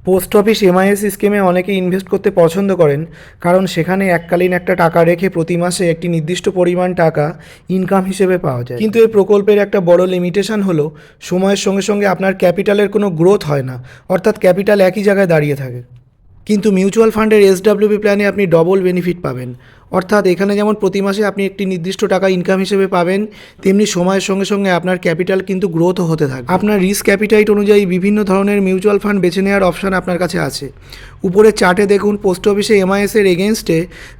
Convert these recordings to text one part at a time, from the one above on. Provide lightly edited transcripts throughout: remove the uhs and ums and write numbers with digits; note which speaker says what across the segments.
Speaker 1: Post office MIS স্কিমে অনেকে invest করতে পছন্দ করেন, কারণ সেখানে এককালীন একটা টাকা রেখে প্রতি মাসে একটি নির্দিষ্ট পরিমাণ টাকা ইনকাম হিসেবে পাওয়া যায়। কিন্তু এই প্রকল্পের একটা বড় লিমিটেশন হলো সময়ের সঙ্গে সঙ্গে আপনার ক্যাপিটালের কোনো গ্রোথ হয় না, অর্থাৎ ক্যাপিটাল একই জায়গায় দাঁড়িয়ে থাকে। কিন্তু মিউচুয়াল ফান্ডের এসডব্লিউপি প্ল্যানে আপনি ডবল বেনিফিট পাবেন, অর্থাৎ এখানে যেমন প্রতি মাসে আপনি একটি নির্দিষ্ট টাকা ইনকাম হিসেবে পাবেন, তেমনি সময়ের সঙ্গে সঙ্গে আপনার ক্যাপিটাল কিন্তু গ্রোথও হতে থাকবে। আপনার রিস্ক অ্যাপিটাইট অনুযায়ী বিভিন্ন ধরনের মিউচুয়াল ফান্ড বেছে নেওয়ার অপশান আপনার কাছে আছে। উপরের চার্টে দেখুন পোস্ট অফিসে এমআইএসের এগেনস্টে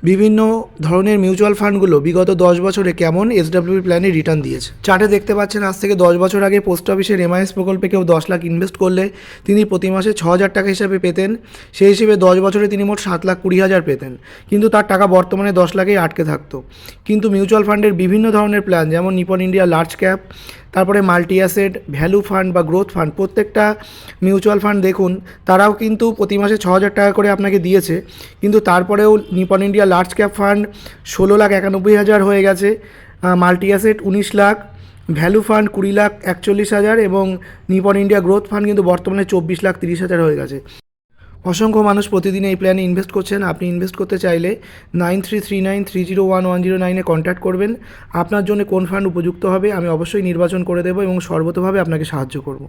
Speaker 1: বিভিন্ন ধরনের মিউচুয়াল ফান্ডগুলো বিগত 10 বছরে কেমন এসডব্লিউপি প্ল্যানে রিটার্ন দিয়েছে। চার্টে দেখতে পাচ্ছেন আজ থেকে 10 বছর আগে পোস্ট অফিসের এমআইএস প্রকল্পে কেউ 10 লাখ ইনভেস্ট করলে তিনি প্রতি মাসে 6,000 টাকা হিসাবে পেতেন। সেই হিসেবে 10 বছরে তিনি মোট 7,20,000 পেতেন, কিন্তু তার টাকা বর্তমানে 10 লাখেই আটকে থাকতো। কিন্তু মিউচুয়াল ফান্ডের বিভিন্ন ধরনের প্ল্যান, যেমন নিপন ইন্ডিয়া লার্জ ক্যাপ, তারপরে মাল্টি অ্যাসেট, ভ্যালু ফান্ড বা গ্রোথ ফান্ড, প্রত্যেকটা মিউচুয়াল ফান্ড দেখুন তারাও কিন্তু প্রতি মাসে 6,000 টাকা করে আপনাকে দিয়েছে, কিন্তু তারপরেও Nipon India large cap fund 16,91,000 হয়ে গেছে, multi asset 19 lakh, value fund 20,41,000 এবং নিপন ইন্ডিয়া গ্রোথ ফান্ড কিন্তু বর্তমানে 24,30,000 হয়ে গেছে। অসংখ্য মানুষ প্রতিদিন এই প্ল্যানে ইনভেস্ট করছেন। আপনি ইনভেস্ট করতে চাইলে 9339301109 কন্ট্যাক্ট করবেন। আপনার জন্য কোন ফান্ড উপযুক্ত হবে আমি অবশ্যই নির্বাচন করে দেবো এবং সর্বতোভাবে আপনাকে সাহায্য করব।